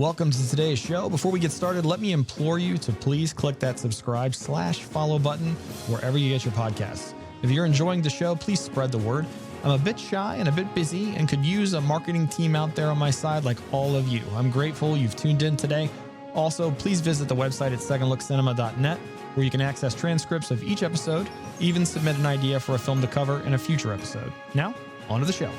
Welcome to today's show. Before we get started, let me implore you to please click that subscribe/follow button wherever you get your podcasts. If you're enjoying the show, please spread the word. I'm a bit shy and a bit busy and could use a marketing team out there on my side like all of you. I'm grateful you've tuned in today. Also, please visit the website at secondlookcinema.net where you can access transcripts of each episode, even submit an idea for a film to cover in a future episode. Now, on to the show.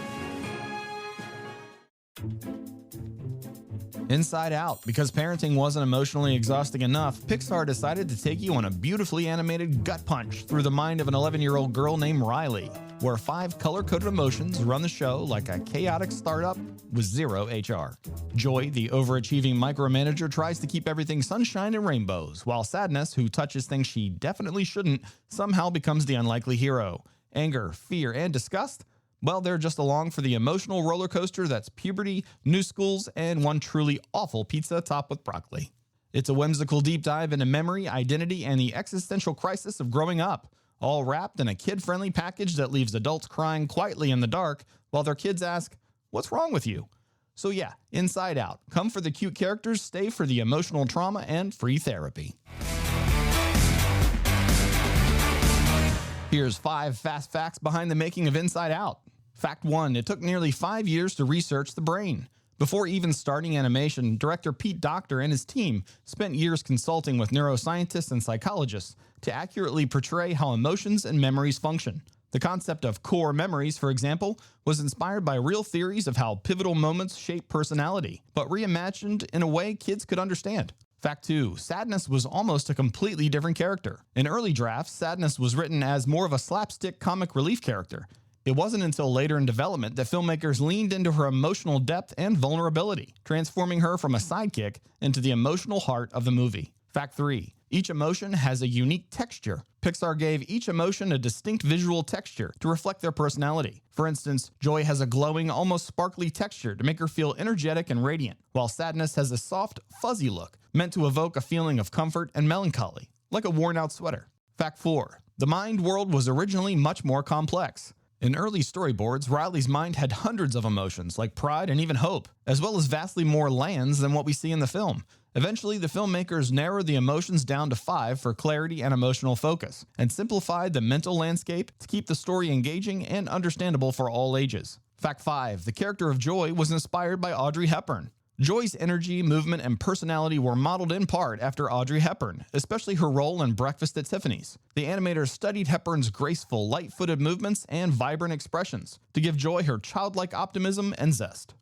Inside Out. Because parenting wasn't emotionally exhausting enough, Pixar decided to take you on a beautifully animated gut punch through the mind of an 11-year-old girl named Riley, where 5 color-coded emotions run the show like a chaotic startup with zero HR. Joy, the overachieving micromanager, tries to keep everything sunshine and rainbows, while Sadness, who touches things she definitely shouldn't, somehow becomes the unlikely hero. Anger, fear, and disgust? Well, they're just along for the emotional roller coaster that's puberty, new schools, and one truly awful pizza topped with broccoli. It's a whimsical deep dive into memory, identity, and the existential crisis of growing up, all wrapped in a kid-friendly package that leaves adults crying quietly in the dark while their kids ask, "What's wrong with you?" So yeah, Inside Out. Come for the cute characters, stay for the emotional trauma, and free therapy. Here's 5 fast facts behind the making of Inside Out. Fact 1. It took nearly 5 years to research the brain. Before even starting animation, director Pete Docter and his team spent years consulting with neuroscientists and psychologists to accurately portray how emotions and memories function. The concept of core memories, for example, was inspired by real theories of how pivotal moments shape personality, but reimagined in a way kids could understand. Fact 2. Sadness was almost a completely different character. In early drafts, Sadness was written as more of a slapstick comic relief character. It wasn't until later in development that filmmakers leaned into her emotional depth and vulnerability, transforming her from a sidekick into the emotional heart of the movie. Fact 3. Each emotion has a unique texture. Pixar gave each emotion a distinct visual texture to reflect their personality. For instance, Joy has a glowing, almost sparkly texture to make her feel energetic and radiant, while Sadness has a soft, fuzzy look, meant to evoke a feeling of comfort and melancholy, like a worn-out sweater. Fact 4. The mind world was originally much more complex. In early storyboards, Riley's mind had hundreds of emotions like pride and even hope, as well as vastly more lands than what we see in the film. Eventually, the filmmakers narrowed the emotions down to 5 for clarity and emotional focus, and simplified the mental landscape to keep the story engaging and understandable for all ages. Fact 5. The character of Joy was inspired by Audrey Hepburn. Joy's energy, movement, and personality were modeled in part after Audrey Hepburn, especially her role in Breakfast at Tiffany's. The animators studied Hepburn's graceful, light-footed movements and vibrant expressions to give Joy her childlike optimism and zest.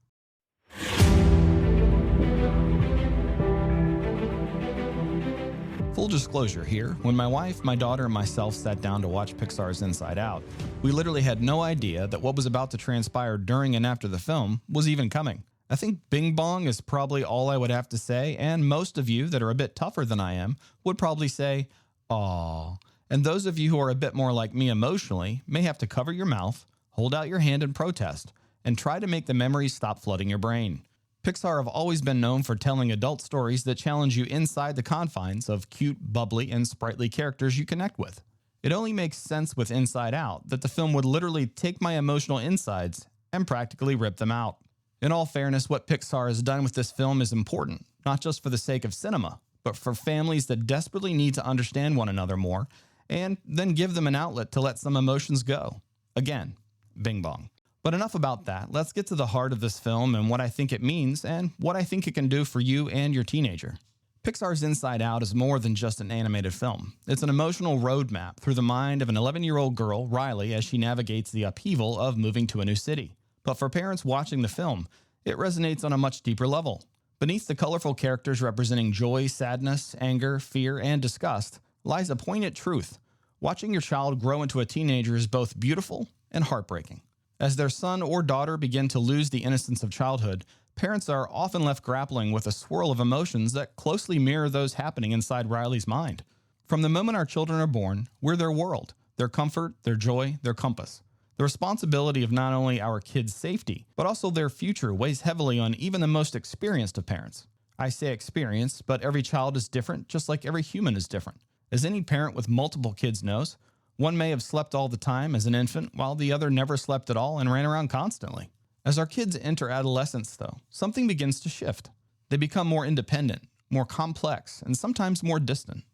Full disclosure here, when my wife, my daughter, and myself sat down to watch Pixar's Inside Out, we literally had no idea that what was about to transpire during and after the film was even coming. I think bing bong is probably all I would have to say, and most of you that are a bit tougher than I am would probably say, "Aw." And those of you who are a bit more like me emotionally may have to cover your mouth, hold out your hand in protest, and try to make the memories stop flooding your brain. Pixar have always been known for telling adult stories that challenge you inside the confines of cute, bubbly, and sprightly characters you connect with. It only makes sense with Inside Out that the film would literally take my emotional insides and practically rip them out. In all fairness, what Pixar has done with this film is important, not just for the sake of cinema, but for families that desperately need to understand one another more, and then give them an outlet to let some emotions go. Again, bing bong. But enough about that. Let's get to the heart of this film and what I think it means and what I think it can do for you and your teenager. Pixar's Inside Out is more than just an animated film. It's an emotional roadmap through the mind of an 11-year-old girl, Riley, as she navigates the upheaval of moving to a new city. But for parents watching the film, it resonates on a much deeper level. Beneath the colorful characters representing joy, sadness, anger, fear, and disgust lies a poignant truth. Watching your child grow into a teenager is both beautiful and heartbreaking. As their son or daughter begin to lose the innocence of childhood, parents are often left grappling with a swirl of emotions that closely mirror those happening inside Riley's mind. From the moment our children are born, we're their world, their comfort, their joy, their compass. The responsibility of not only our kids' safety, but also their future weighs heavily on even the most experienced of parents. I say experienced, but every child is different, just like every human is different. As any parent with multiple kids knows, one may have slept all the time as an infant, while the other never slept at all and ran around constantly. As our kids enter adolescence, though, something begins to shift. They become more independent, more complex, and sometimes more distant.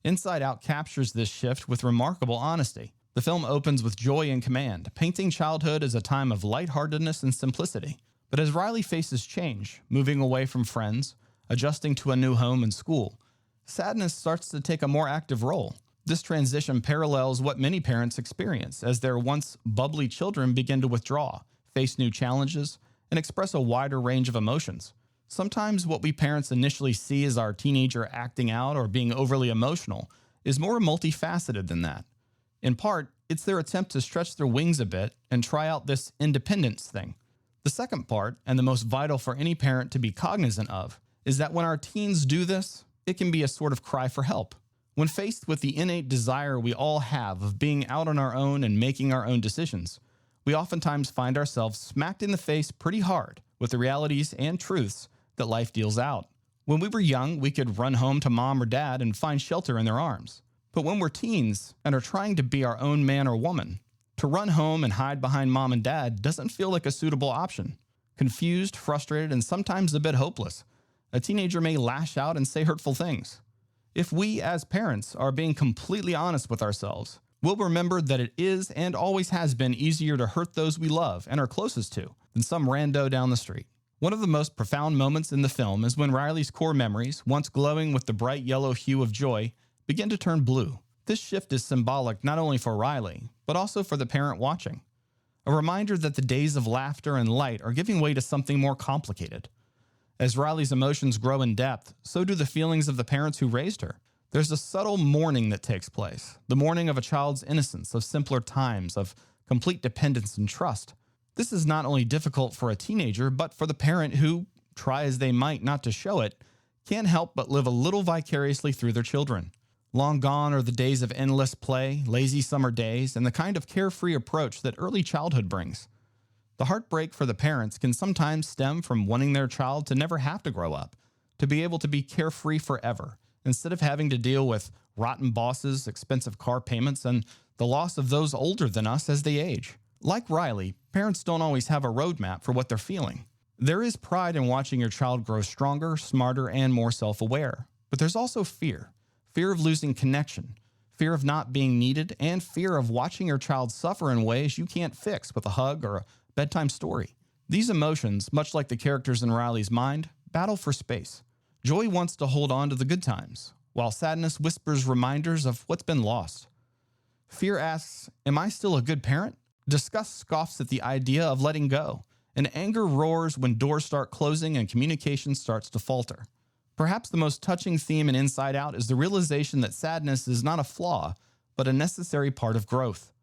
Inside Out captures this shift with remarkable honesty. The film opens with joy and command, painting childhood as a time of lightheartedness and simplicity. But as Riley faces change, moving away from friends, adjusting to a new home and school, sadness starts to take a more active role. This transition parallels what many parents experience as their once bubbly children begin to withdraw, face new challenges, and express a wider range of emotions. Sometimes what we parents initially see as our teenager acting out or being overly emotional is more multifaceted than that. In part, it's their attempt to stretch their wings a bit and try out this independence thing. The second part, and the most vital for any parent to be cognizant of, is that when our teens do this, it can be a sort of cry for help. When faced with the innate desire we all have of being out on our own and making our own decisions, we oftentimes find ourselves smacked in the face pretty hard with the realities and truths that life deals out. When we were young, we could run home to mom or dad and find shelter in their arms. But when we're teens and are trying to be our own man or woman, to run home and hide behind mom and dad doesn't feel like a suitable option. Confused, frustrated, and sometimes a bit hopeless, a teenager may lash out and say hurtful things. If we, as parents, are being completely honest with ourselves, we'll remember that it is and always has been easier to hurt those we love and are closest to than some rando down the street. One of the most profound moments in the film is when Riley's core memories, once glowing with the bright yellow hue of joy, begin to turn blue. This shift is symbolic not only for Riley, but also for the parent watching. A reminder that the days of laughter and light are giving way to something more complicated. As Riley's emotions grow in depth, so do the feelings of the parents who raised her. There's a subtle mourning that takes place, the mourning of a child's innocence, of simpler times, of complete dependence and trust. This is not only difficult for a teenager, but for the parent who, try as they might not to show it, can't help but live a little vicariously through their children. Long gone are the days of endless play, lazy summer days, and the kind of carefree approach that early childhood brings. The heartbreak for the parents can sometimes stem from wanting their child to never have to grow up, to be able to be carefree forever, instead of having to deal with rotten bosses, expensive car payments, and the loss of those older than us as they age. Like Riley, parents don't always have a roadmap for what they're feeling. There is pride in watching your child grow stronger, smarter, and more self-aware. But there's also fear. Fear of losing connection, fear of not being needed, and fear of watching your child suffer in ways you can't fix with a hug or a bedtime story. These emotions, much like the characters in Riley's mind, battle for space. Joy wants to hold on to the good times, while sadness whispers reminders of what's been lost. Fear asks, am I still a good parent? Disgust scoffs at the idea of letting go, and anger roars when doors start closing and communication starts to falter. Perhaps the most touching theme in Inside Out is the realization that sadness is not a flaw, but a necessary part of growth.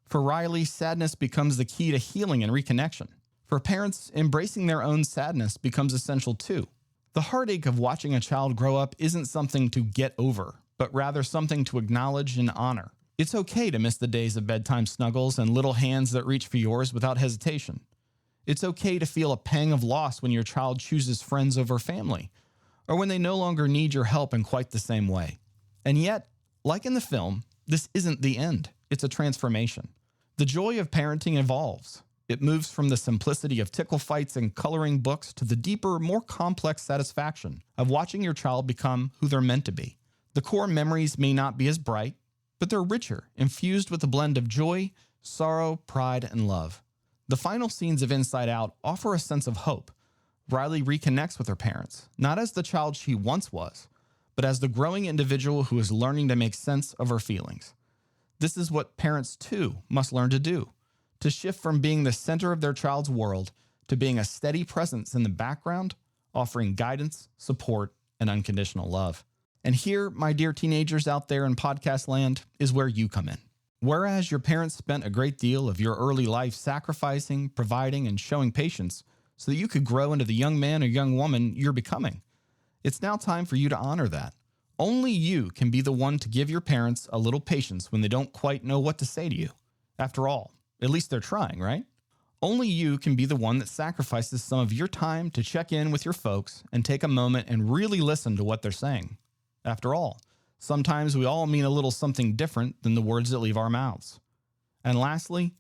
For Riley, sadness becomes the key to healing and reconnection. For parents, embracing their own sadness becomes essential too. The heartache of watching a child grow up isn't something to get over, but rather something to acknowledge and honor. It's okay to miss the days of bedtime snuggles and little hands that reach for yours without hesitation. It's okay to feel a pang of loss when your child chooses friends over family, or when they no longer need your help in quite the same way. And yet, like in the film, this isn't the end. It's a transformation. The joy of parenting evolves. It moves from the simplicity of tickle fights and coloring books to the deeper, more complex satisfaction of watching your child become who they're meant to be. The core memories may not be as bright, but they're richer, infused with a blend of joy, sorrow, pride, and love. The final scenes of Inside Out offer a sense of hope. Riley reconnects with her parents, not as the child she once was, but as the growing individual who is learning to make sense of her feelings. This is what parents, too, must learn to do, to shift from being the center of their child's world to being a steady presence in the background, offering guidance, support, and unconditional love. And here, my dear teenagers out there in podcast land, is where you come in. Whereas your parents spent a great deal of your early life sacrificing, providing, and showing patience so that you could grow into the young man or young woman you're becoming, it's now time for you to honor that. Only you can be the one to give your parents a little patience when they don't quite know what to say to you. After all, at least they're trying, right? Only you can be the one that sacrifices some of your time to check in with your folks and take a moment and really listen to what they're saying. After all, sometimes we all mean a little something different than the words that leave our mouths. And lastly,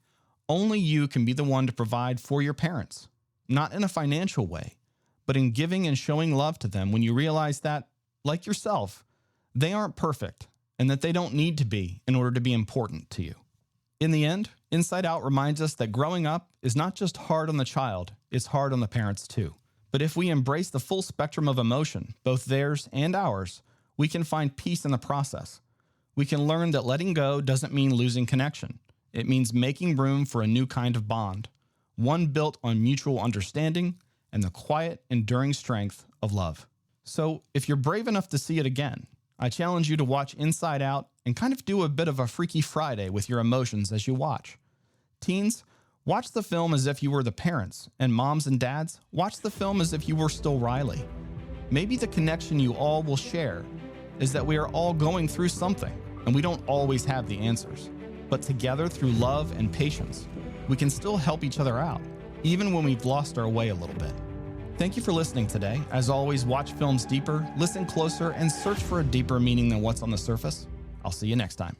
only you can be the one to provide for your parents, not in a financial way, but but in giving and showing love to them when you realize that, like yourself, they aren't perfect and that they don't need to be in order to be important to you. In the end, Inside Out reminds us that growing up is not just hard on the child, it's hard on the parents too. But if we embrace the full spectrum of emotion, both theirs and ours, we can find peace in the process. We can learn that letting go doesn't mean losing connection. It means making room for a new kind of bond, one built on mutual understanding and the quiet, enduring strength of love. So if you're brave enough to see it again, I challenge you to watch Inside Out and kind of do a bit of a Freaky Friday with your emotions as you watch. Teens, watch the film as if you were the parents, and moms and dads, watch the film as if you were still Riley. Maybe the connection you all will share is that we are all going through something, and we don't always have the answers. But together, through love and patience, we can still help each other out, even when we've lost our way a little bit. Thank you for listening today. As always, watch films deeper, listen closer, and search for a deeper meaning than what's on the surface. I'll see you next time.